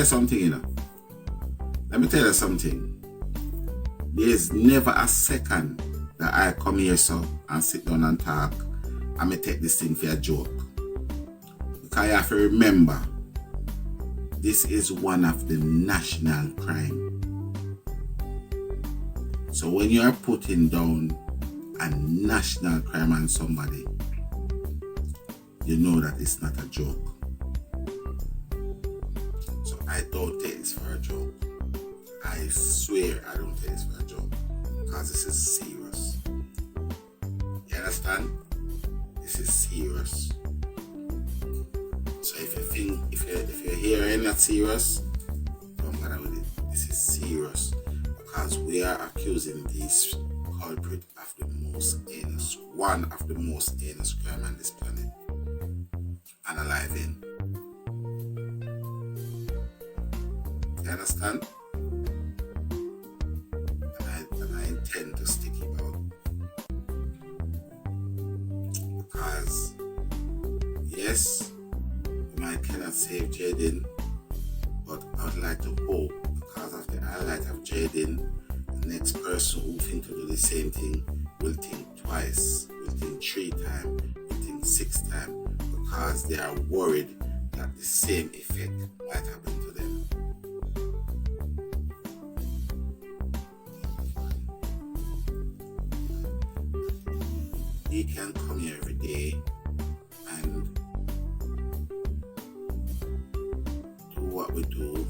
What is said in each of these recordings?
you something, you know. Let me tell you something. There's never a second that I come here so and sit down and talk and me take this thing for a joke. Because you have to remember, this is one of the national crime. So when you are putting down a national crime on somebody, you know that it's not a joke. So I don't take this for a joke. I swear I don't take this for a joke. Because this is serious. You understand? This is serious. So if you think, if you're hearing that serious, don't bother with it. This is serious. Because we are accusing this culprit of the most heinous, one of the most heinous crime on this planet. And alive in. You understand? And I intend to stick it out. Because, yes, we might cannot save Jayden, but I would like to hope, because of the highlight of Jayden, the next person who think to do the same thing will think twice, will think 3 times, will think 6 times, because they are worried that the same effect might happen to them. We can come here every day and do what we do.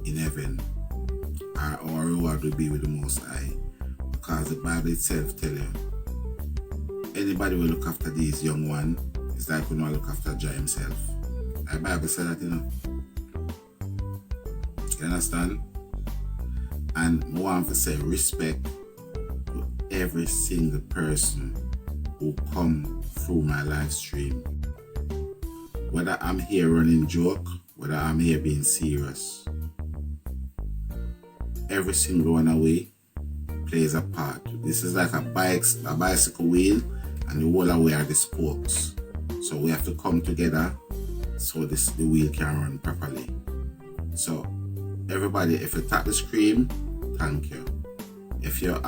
In heaven, our reward will be with the Most High, because the Bible itself tells you, anybody will look after these young ones, it's like when we look after Jah himself. The Bible said that, you know. You understand? And I want to say respect to every single person who come through my live stream. Whether I'm here running joke, whether I'm here being serious. Every single one away plays a part. This is like a bicycle wheel, and the whole away are the spokes. So we have to come together so the wheel can run properly. So everybody, if you tap the screen, thank you. If you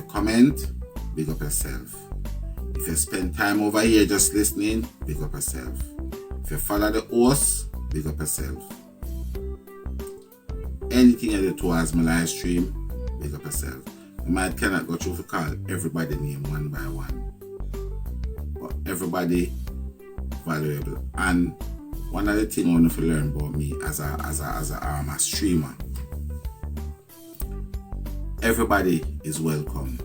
comment, big up yourself. If you spend time over here just listening, big up yourself. If you follow the host, big up yourself. Anything you do towards my live stream, big up yourself. You might cannot go through to call everybody name one by one, but everybody valuable. And one of the things I want to learn about me as a streamer, everybody is welcome.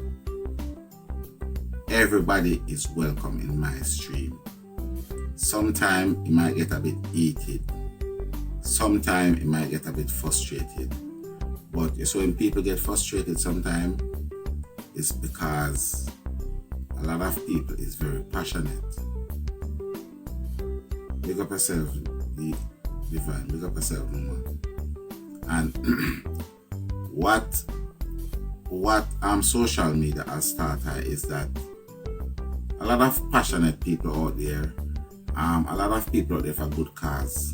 Everybody is welcome in my stream. Sometimes it might get a bit heated. Sometimes it might get a bit frustrated. But so when people get frustrated sometimes, it's because a lot of people is very passionate. Big up yourself, Divine. Big up yourself, woman. And what social media has started is that a lot of passionate people out there, a lot of people out there for good cause.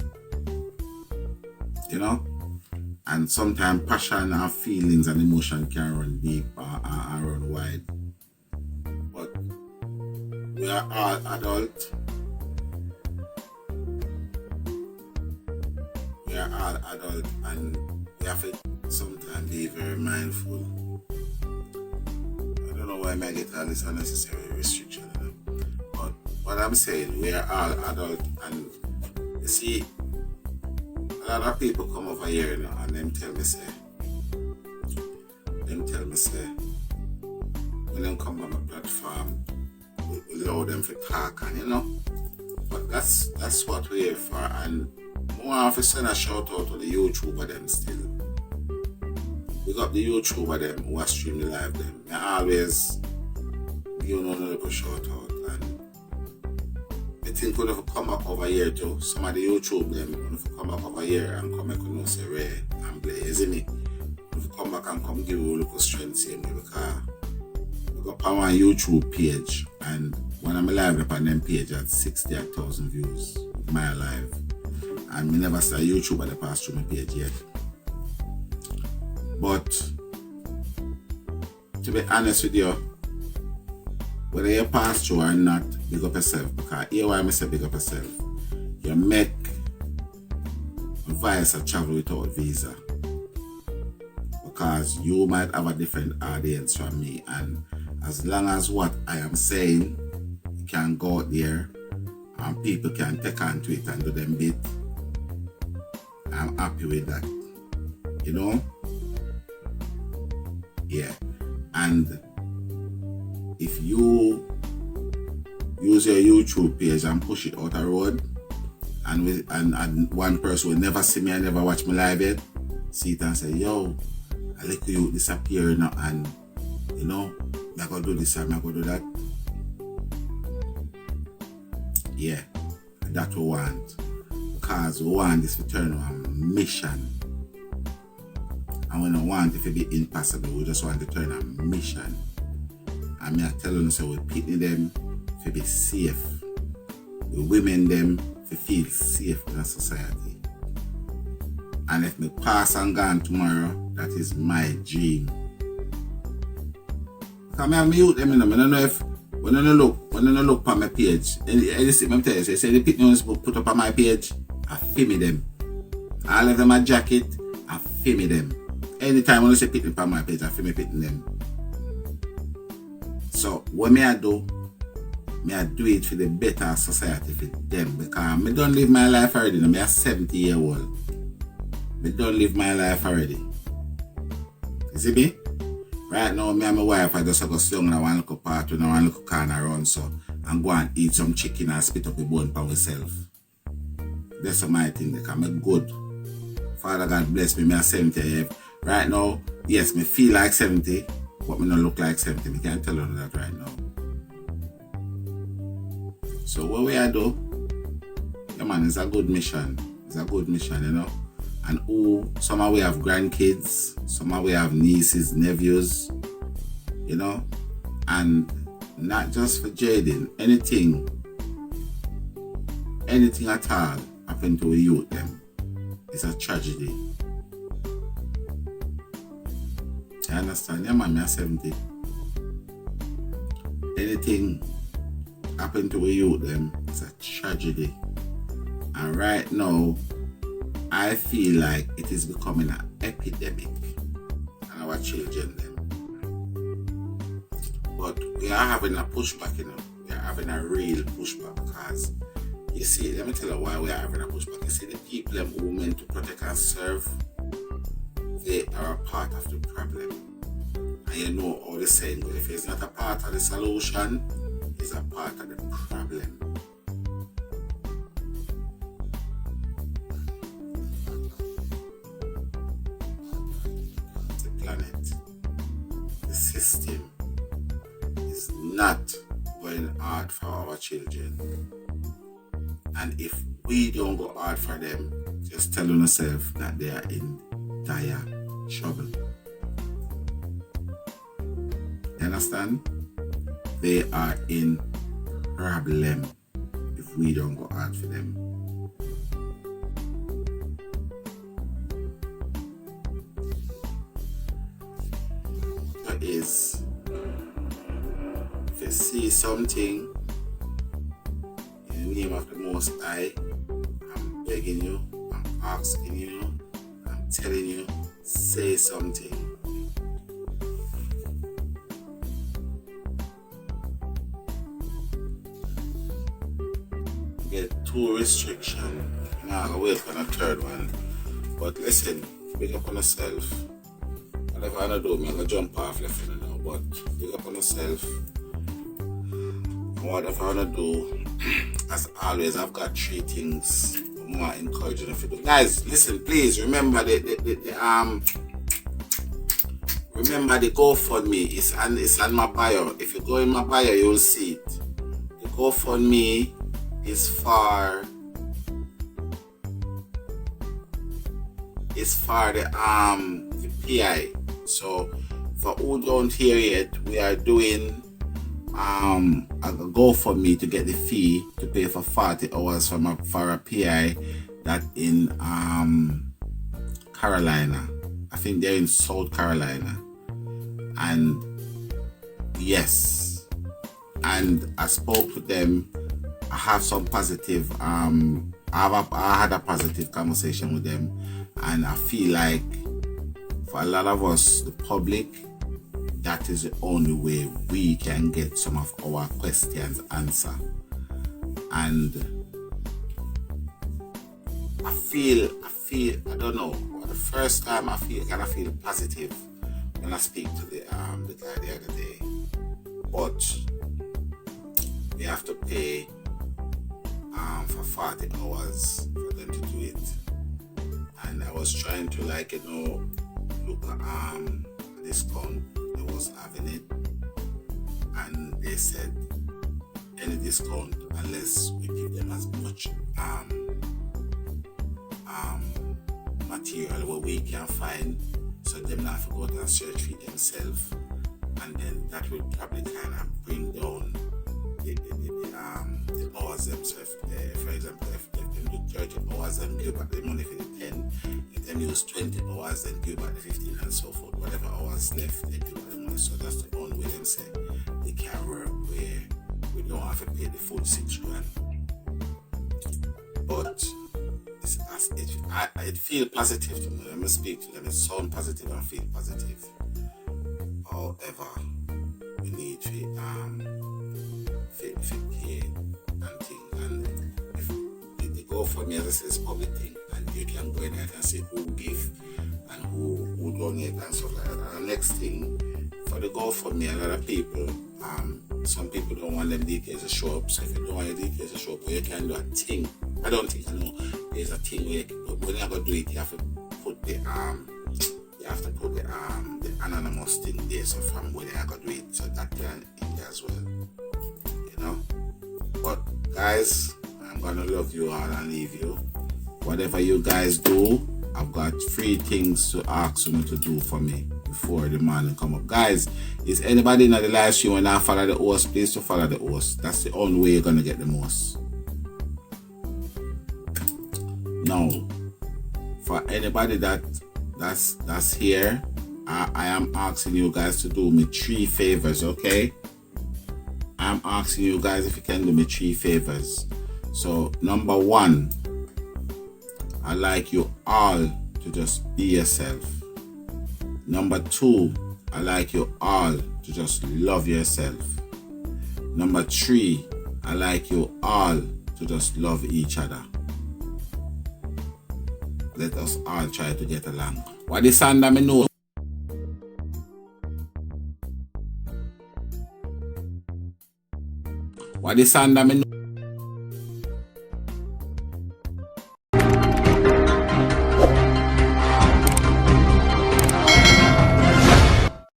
You know? And sometimes passion and feelings and emotion can run deep and run wide. But we are all adults. We are all adults, and we have to sometimes be very mindful. I don't know why I might get all this unnecessary restriction, you know? But what I'm saying, we are all adults, and you see, a lot of people come over here, you know, and them tell me say, when them come on my platform, we allow them to talk, and you know, but that's what we're here for. And I want to send a shout out to the YouTuber them still. We got the YouTuber them who are streaming live them. I always give them a little shout out, and I think we have to come back over here too. Some of the YouTube them we have to come back over here and come back and say Ray and Blaze, isn't it? We have to come back and come give you a little strength same way because I got on my YouTube page and when I'm live up on them page at 60,000 views my live. And me never saw YouTube at the past through my page yet. But to be honest with you, whether you pass through or not, big up yourself. Because here why I say big up yourself. You make a visa travel without visa. Because you might have a different audience from me. And as long as what I am saying can go out there and people can take onto it and do them bit, I'm happy with that. You know? Yeah. And if you use your YouTube page and push it out the road, and one person will never see me and never watch me live yet, see it and say, yo, I like you disappear now and you know, I'm gonna do this and I'm gonna do that. Yeah, that we want. Because we want this to turn on a mission. And we don't want it to be impossible, we just want to turn on a mission. And me I tell them so we picnic them to be safe. We women them to feel safe in a society. And if me pass and gone tomorrow, that is my dream. Because I have me youth them, you know, I don't know if when I look on my page, and you see me tell you, say the picnic put up on my page, I film them. I leave them a jacket, I film them. Anytime when I say picnic on my page, I film them. So what I do it for the better society for them because I don't live my life already. I'm a 70-year-old. I don't live my life already. You see me? Right now, me and my wife I just go slung in one little part and one little corner around so and go and eat some chicken and spit up the bone for myself. That's my thing because I'm good. Father God bless me, I'm 70. Right now, yes, me feel like 70. But me not look like 70, me can't tell you that right now. So what we do, yeah man, it's a good mission. It's a good mission, you know. And some we have grandkids, some we have nieces, nephews, you know. And not just for Jayden, anything at all happen to a youth them, it's a tragedy. I understand, yeah man, I'm 70. Anything happen to a youth them, it's a tragedy. And right now, I feel like it is becoming an epidemic on our children them. But we are having a pushback, you know. We are having a real pushback because you see, let me tell you why we are having a pushback. You see, the people them who meant to protect and serve, they are a part of the problem. And you know all the saying, but if it's not a part of the solution, it's a part of the problem. The planet, the system is not going hard for our children. And if we don't go hard for them, just tell yourself that they are in dire trouble. You understand? They are in problem if we don't go hard for them. That is, if you see something in the name of the Most High, I'm begging you, I'm asking you, I'm telling you, say something. Get 2 restrictions. Now I'll wait for the 3rd one. But listen, big up on yourself. Whatever I do, I'm gonna jump off left now. But big up on yourself. Whatever I do, as always, I've got 3 things more encouraging if you do. Guys, listen, please remember the GoFundMe. It's on my bio. If you go in my bio, you'll see it. The GoFundMe is for the PI. So for who don't hear it, we are doing a GoFundMe to get the fee to pay for 40 hours for a PI that in Carolina. I think they're in South Carolina. And yes, and I spoke to them. I have some positive I had a positive conversation with them, and I feel like for a lot of us, the public, that is the only way we can get some of our questions answered. And I feel I don't know, for the first time I feel positive when I speak to the guy the other day. But we have to pay for 40 hours for them to do it. And I was trying to look at discount they was having it, and they said any discount unless we give them as much material what we can find, so them not have to go to search for themselves, and then that will probably kind of bring down the hours themselves. For example, if them do 30 hours and give back the money for the 10, if them use 20 hours then give back the 15 and so forth. Whatever hours left, they give back the money. So that's the only way them say they can work, where we don't have to pay the full $6 grand. But it feels positive to me. Let me speak to them. It sounds positive and feel positive. However, we need to pay and thing. And if they go for me, as I say, it's public thing, and you can go in there and see who give and who donate and stuff like that. And the next thing, for the GoFundMe, a lot of people, some people don't want them details to show up. So if you don't want your details to show up, you can do a thing. I know there's a thing where when you're gonna do it, you have to put the anonymous thing there, so from where you're gonna do it, so that can in there as well. You know? But guys, I'm gonna love you all and leave you. Whatever you guys do, I've got 3 things to ask you to do for me before the morning come up. Guys, is anybody in the live stream and not follow the host, please to follow the host. That's the only way you're gonna get the most. Now, for anybody that's here, I am asking you guys to do me 3 favors, okay? I'm asking you guys if you can do me 3 favors. So, number 1, I like you all to just be yourself. Number 2, I like you all to just love yourself. Number 3, I like you all to just love each other. Let us all try to get along. What is under me know? What is under me know?